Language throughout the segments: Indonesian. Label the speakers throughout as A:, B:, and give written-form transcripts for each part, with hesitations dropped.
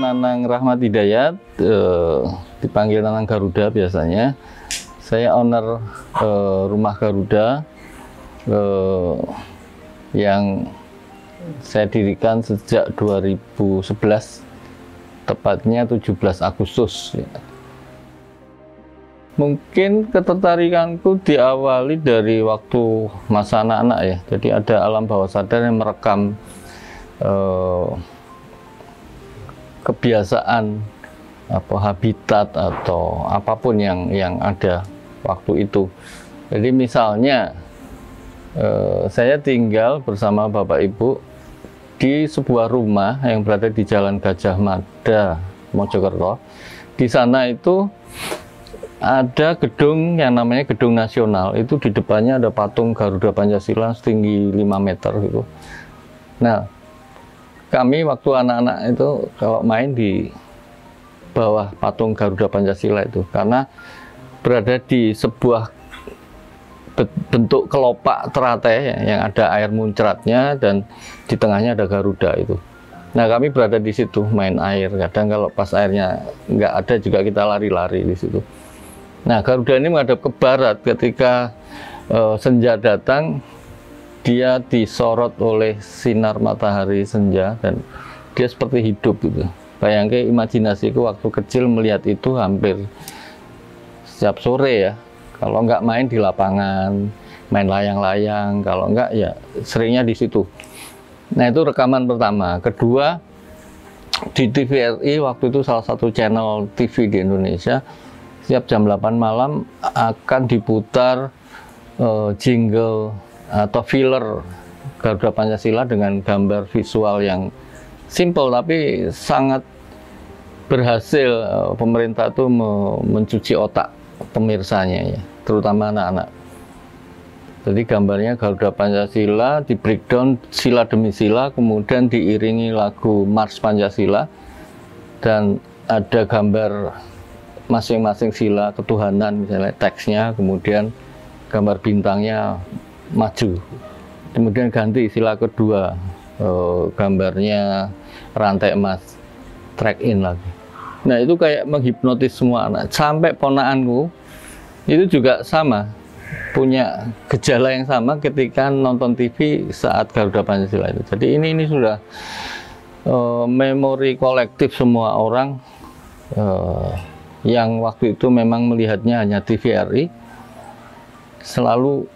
A: Nanang Rahmat Hidayat, dipanggil Nanang Garuda biasanya. Saya owner rumah Garuda yang saya dirikan sejak 2011, tepatnya 17 Agustus. Mungkin ketertarikanku diawali dari waktu masa anak-anak ya. Jadi ada alam bawah sadar yang merekam kebiasaan, habitat atau apapun yang ada waktu itu. Jadi misalnya saya tinggal bersama Bapak Ibu di sebuah rumah yang berada di Jalan Gajah Mada, Mojokerto. Di sana itu ada gedung yang namanya Gedung Nasional. Itu di depannya ada patung Garuda Pancasila setinggi 5 meter gitu. Nah, kami waktu anak-anak itu kalau main di bawah patung Garuda Pancasila itu, karena berada di sebuah bentuk kelopak teratai yang ada air muncratnya dan di tengahnya ada Garuda itu. Nah, kami berada di situ main air. Kadang kalau pas airnya nggak ada juga kita lari-lari di situ. Nah, Garuda ini menghadap ke barat. Ketika senja datang, dia disorot oleh sinar matahari senja dan dia seperti hidup gitu. Bayangkan imajinasiku waktu kecil melihat itu hampir setiap sore ya. Kalau nggak main di lapangan, main layang-layang. Kalau nggak ya seringnya di situ. Nah, itu rekaman pertama. Kedua, di TVRI waktu itu salah satu channel TV di Indonesia, setiap jam 8 malam akan diputar jingle atau filler Garuda Pancasila dengan gambar visual yang simple tapi sangat berhasil. Pemerintah itu mencuci otak pemirsanya ya, terutama anak-anak. Jadi gambarnya Garuda Pancasila di breakdown sila demi sila, kemudian diiringi lagu Mars Pancasila dan ada gambar masing-masing sila ketuhanan, misalnya teksnya, kemudian gambar bintangnya maju, kemudian ganti sila kedua, gambarnya rantai emas, track in lagi. Nah, itu kayak menghipnotis semua anak. Sampai ponakanku itu juga sama, punya gejala yang sama ketika nonton TV saat Garuda Pancasila itu. Jadi ini sudah memori kolektif semua orang yang waktu itu memang melihatnya hanya TVRI, selalu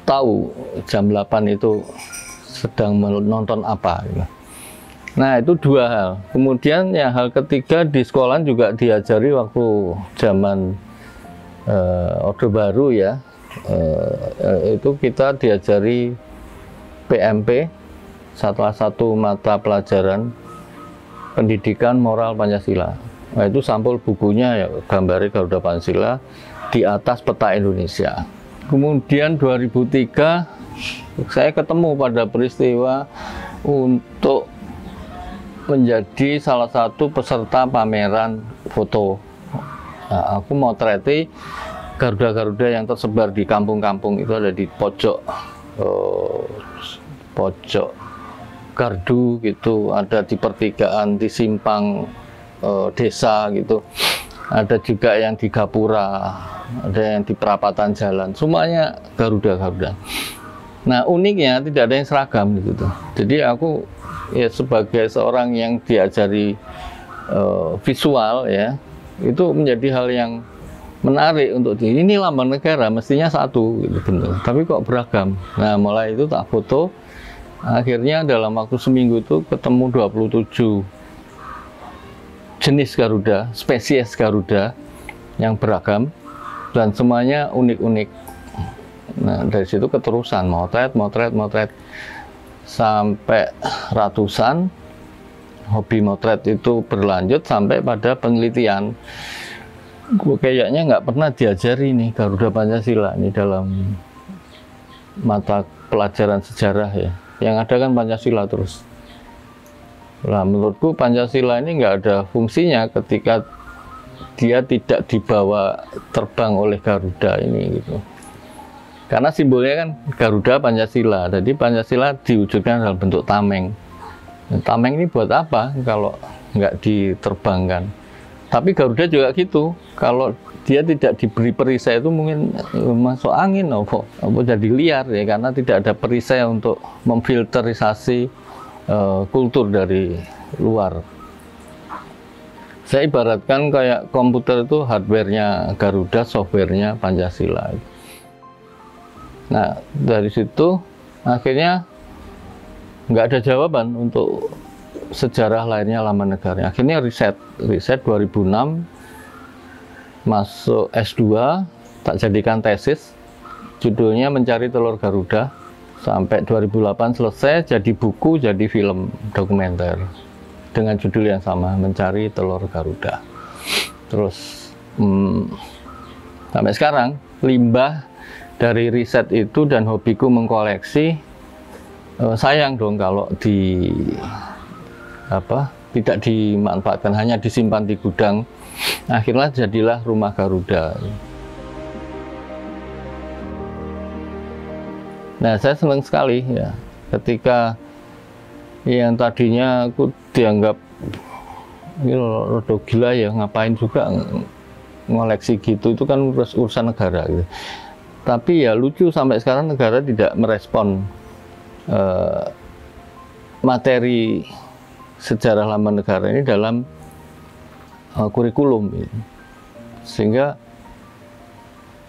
A: tahu jam 8 itu sedang menonton apa gitu. Nah, itu dua hal. Kemudian yang hal ketiga, di sekolah juga diajari waktu zaman Orde Baru ya, itu kita diajari PMP, salah satu mata pelajaran pendidikan moral Pancasila. Nah, itu sampul bukunya ya, gambarnya Garuda Pancasila di atas peta Indonesia. Kemudian 2003 saya ketemu pada peristiwa untuk menjadi salah satu peserta pameran foto. Nah, aku mau motret Garuda-Garuda yang tersebar di kampung-kampung. Itu ada di pojok gardu gitu, ada di pertigaan, di simpang desa gitu, ada juga yang di gapura, ada yang di perapatan jalan, semuanya Garuda-Garuda. Nah, uniknya tidak ada yang seragam gitu. Jadi aku ya sebagai seorang yang diajari visual ya, itu menjadi hal yang menarik untuk ini lambang negara mestinya satu gitu, bener. Tapi kok beragam. Nah, mulai itu tak foto. Akhirnya dalam waktu seminggu itu ketemu 27 jenis Garuda, spesies Garuda yang beragam dan semuanya unik-unik. Nah, dari situ keterusan motret sampai ratusan. Hobi motret itu berlanjut sampai pada penelitian. Gue kayaknya nggak pernah diajari nih Garuda Pancasila ini dalam mata pelajaran sejarah ya. Yang ada kan Pancasila terus. Nah, menurutku Pancasila ini nggak ada fungsinya ketika dia tidak dibawa terbang oleh Garuda ini gitu. Karena simbolnya kan Garuda Pancasila. Jadi Pancasila diwujudkan dalam bentuk tameng. Tameng ini buat apa? Kalau nggak diterbangkan. Tapi Garuda juga gitu, kalau dia tidak diberi perisai itu mungkin masuk angin apa jadi liar ya, karena tidak ada perisai untuk memfilterisasi kultur dari luar. Saya ibaratkan kayak komputer itu hardware-nya Garuda, software-nya Pancasila. Nah, dari situ akhirnya nggak ada jawaban untuk sejarah lahirnya Laman Negara. Akhirnya riset 2006, masuk S2, tak jadikan tesis, judulnya Mencari Telur Garuda, sampai 2008 selesai, jadi buku, jadi film dokumenter dengan judul yang sama, Mencari Telur Garuda. Terus sampai sekarang limbah dari riset itu dan hobiku mengkoleksi, sayang dong kalau tidak dimanfaatkan, hanya disimpan di gudang. Akhirnya jadilah Rumah Garuda. Nah, saya senang sekali ya ketika yang tadinya aku dianggap rada gila ya, ngapain juga ngoleksi gitu, itu kan urusan negara gitu. Tapi ya lucu, sampai sekarang negara tidak merespon materi sejarah Laman Negara ini dalam kurikulum, sehingga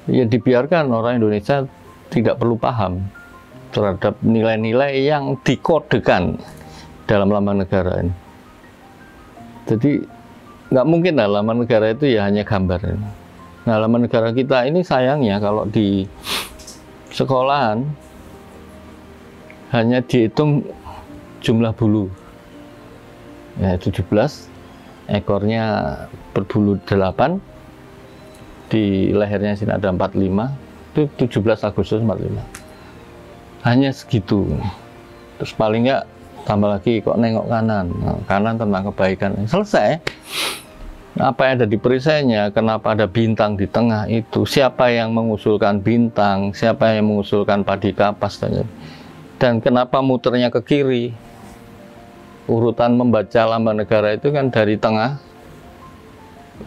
A: ya dibiarkan orang Indonesia tidak perlu paham terhadap nilai-nilai yang dikodekan dalam Laman Negara ini. Jadi nggak mungkin lah Laman Negara itu ya hanya gambar. Nah, Laman Negara kita ini sayangnya kalau di sekolahan hanya dihitung jumlah bulu. Ya, 17, ekornya berbulu 8, di lehernya sini ada 45, itu 17 Agustus 45. Hanya segitu. Terus paling nggak tambah lagi kok nengok kanan, kanan tentang kebaikan, selesai. Apa yang ada di perisainya, kenapa ada bintang di tengah itu, siapa yang mengusulkan bintang, siapa yang mengusulkan padi kapas, dan kenapa muternya ke kiri. Urutan membaca Lambang Negara itu kan dari tengah,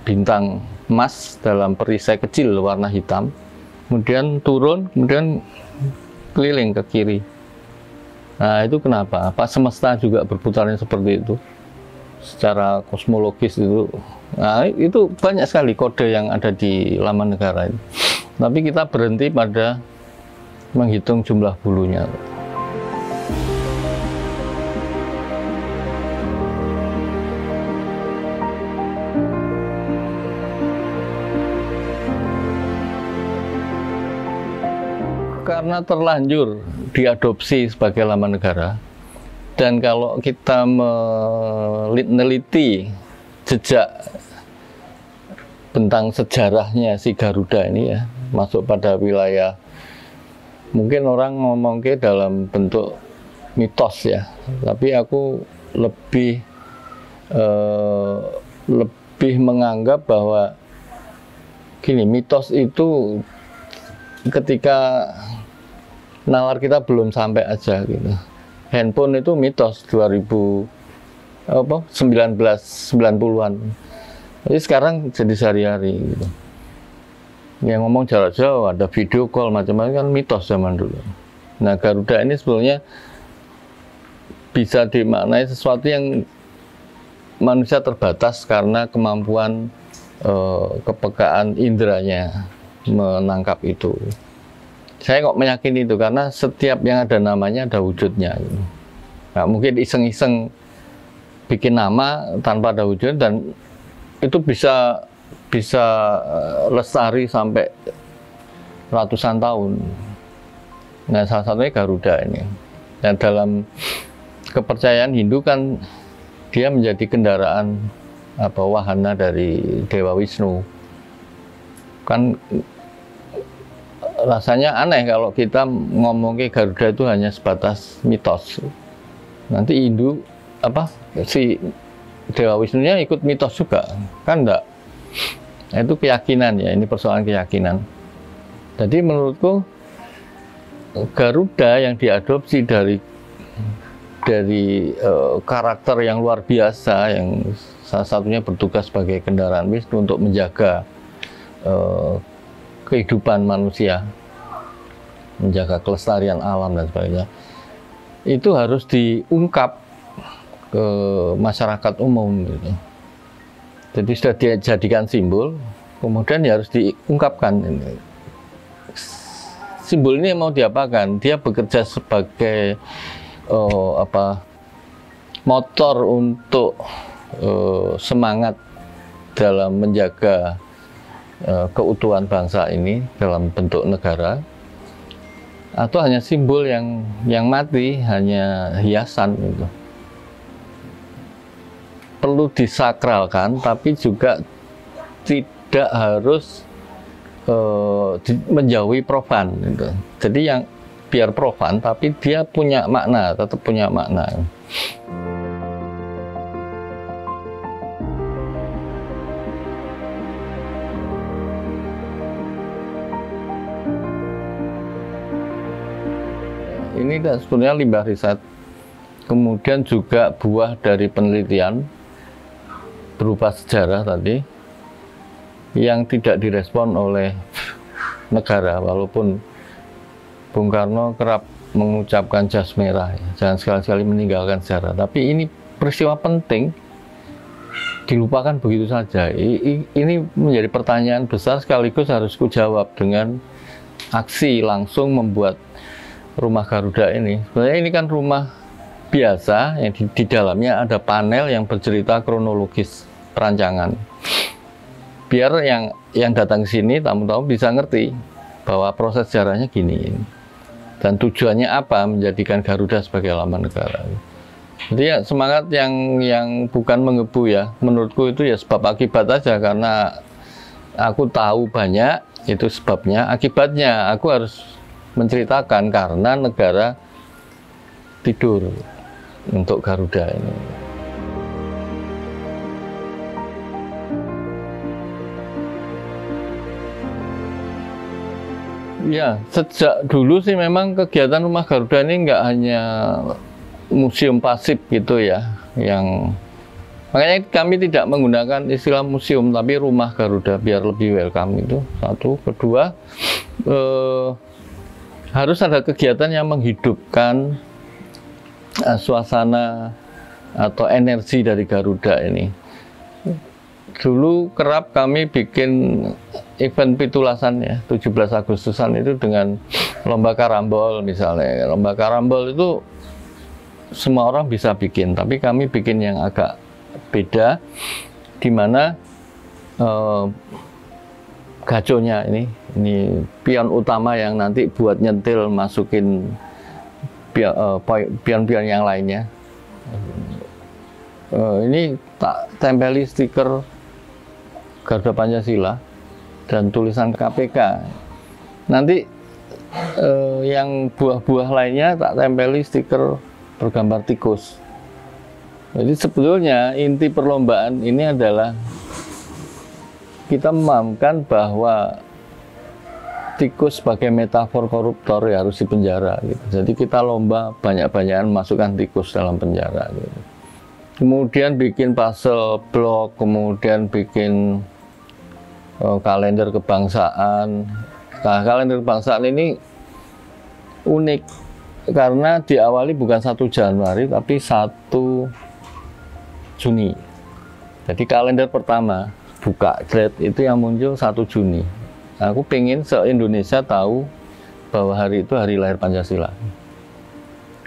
A: bintang emas dalam perisai kecil warna hitam, kemudian turun, kemudian keliling ke kiri. Nah, itu kenapa? Apa semesta juga berputarnya seperti itu? Secara kosmologis itu. Nah, itu banyak sekali kode yang ada di Laman Negara itu. Tapi kita berhenti pada menghitung jumlah bulunya. Karena terlanjur diadopsi sebagai Laman Negara, dan kalau kita meneliti jejak tentang sejarahnya si Garuda ini ya, masuk pada wilayah, mungkin orang ngomong ke dalam bentuk mitos ya, tapi aku lebih menganggap bahwa gini, mitos itu ketika nalar kita belum sampai aja gitu. Handphone itu mitos 1990-an. Jadi sekarang jadi sehari-hari gitu. Yang ngomong jarak jauh, ada video call macam-macam, kan mitos zaman dulu. Nah, Garuda ini sebetulnya bisa dimaknai sesuatu yang manusia terbatas karena kemampuan kepekaan indranya menangkap itu. Saya kok meyakini itu karena setiap yang ada namanya ada wujudnya. Nah, mungkin iseng-iseng bikin nama tanpa ada wujud, dan itu bisa lestari sampai ratusan tahun. Nah, salah satunya Garuda ini. Dan dalam kepercayaan Hindu kan dia menjadi kendaraan wahana dari Dewa Wisnu. Kan rasanya aneh kalau kita ngomong ke Garuda itu hanya sebatas mitos. Nanti Hindu si Dewa Wisnunya ikut mitos juga, kan enggak? Nah, itu keyakinan ya, ini persoalan keyakinan. Jadi menurutku Garuda yang diadopsi dari karakter yang luar biasa, yang salah satunya bertugas sebagai kendaraan Wisnu untuk menjaga kehidupan manusia, menjaga kelestarian alam dan sebagainya, itu harus diungkap ke masyarakat umum gitu. Jadi sudah dijadikan simbol, kemudian ya harus diungkapkan. Simbol ini mau diapakan? Dia bekerja sebagai motor untuk semangat dalam menjaga keutuhan bangsa ini dalam bentuk negara, atau hanya simbol yang mati, hanya hiasan gitu. Perlu disakralkan, tapi juga tidak harus menjauhi profan gitu. Jadi yang biar profan tapi dia punya makna, tetap punya makna. Ini sebenarnya limbah riset, kemudian juga buah dari penelitian berupa sejarah tadi yang tidak direspon oleh negara, walaupun Bung Karno kerap mengucapkan jas merah, ya, jangan sekali-sekali meninggalkan sejarah. Tapi ini peristiwa penting dilupakan begitu saja. Ini menjadi pertanyaan besar, sekaligus harus kujawab dengan aksi langsung membuat rumah Garuda ini. Sebenarnya ini kan rumah biasa yang di dalamnya ada panel yang bercerita kronologis perancangan. Biar yang datang ke sini, tamu-tamu bisa ngerti bahwa proses sejarahnya gini. Dan tujuannya apa menjadikan Garuda sebagai lambang negara. Jadi ya semangat yang bukan menggebu ya. Menurutku itu ya sebab akibat aja, karena aku tahu banyak, itu sebabnya. Akibatnya aku harus menceritakan karena negara tidur untuk Garuda ini. Ya, sejak dulu sih memang kegiatan Rumah Garuda ini nggak hanya museum pasif gitu ya, makanya kami tidak menggunakan istilah museum tapi Rumah Garuda biar lebih welcome. Itu satu. Kedua, harus ada kegiatan yang menghidupkan suasana atau energi dari Garuda ini. Dulu kerap kami bikin event pitulasan ya, 17 Agustusan itu dengan lomba karambol misalnya. Lomba karambol itu semua orang bisa bikin, tapi kami bikin yang agak beda, di mana gaconya ini pion utama yang nanti buat nyentil masukin pion-pion yang lainnya. Ini tak tempeli stiker Garuda Pancasila dan tulisan KPK. Nanti yang buah-buah lainnya tak tempeli stiker bergambar tikus. Jadi sebetulnya inti perlombaan ini adalah kita memahamkan bahwa tikus sebagai metafor koruptor ya harus dipenjara gitu. Jadi kita lomba banyak-banyakan masukkan tikus dalam penjara gitu. Kemudian bikin puzzle blok, kemudian bikin kalender kebangsaan. Nah, kalender kebangsaan ini unik karena diawali bukan 1 Januari tapi 1 Juni. Jadi kalender pertama buka grade itu yang muncul 1 Juni. Aku pengen se-Indonesia tahu bahwa hari itu hari lahir Pancasila.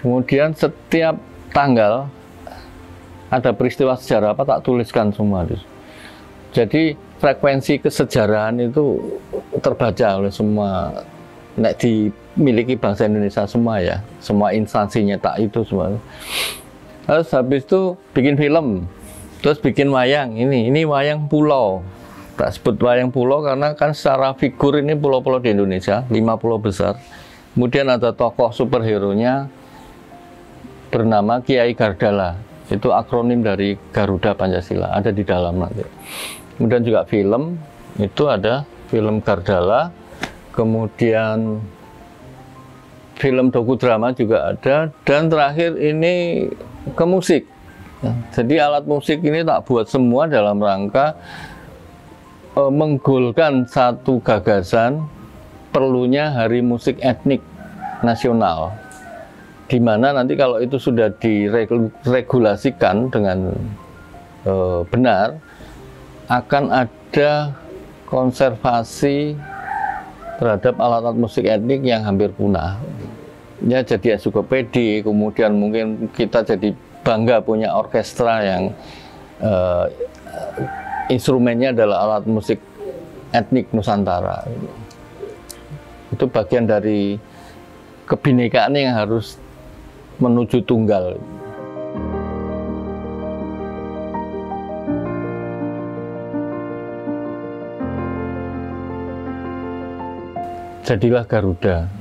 A: Kemudian setiap tanggal ada peristiwa sejarah apa tak tuliskan semua. Jadi frekuensi kesejarahan itu terbaca oleh semua, nek dimiliki bangsa Indonesia semua ya, semua instansinya tak itu semua. Terus habis itu bikin film, terus bikin wayang. Ini wayang pulau. Tak sebut wayang pulau karena kan secara figur ini pulau-pulau di Indonesia, 5 pulau besar. Kemudian ada tokoh superhero-nya bernama Kiai Gardala. Itu akronim dari Garuda Pancasila, ada di dalam nanti. Kemudian juga film, itu ada film Gardala, kemudian film dokudrama juga ada, dan terakhir ini ke musik. Ya, jadi alat musik ini tak buat semua dalam rangka menggolkan satu gagasan perlunya Hari Musik Etnik Nasional, di mana nanti kalau itu sudah diregulasikan dengan benar, akan ada konservasi terhadap alat-alat musik etnik yang hampir punah. Ya, jadi ensiklopedia, kemudian mungkin kita jadi bangga punya orkestra yang instrumennya adalah alat musik etnik Nusantara. Itu bagian dari kebinekaan yang harus menuju tunggal. Jadilah Garuda.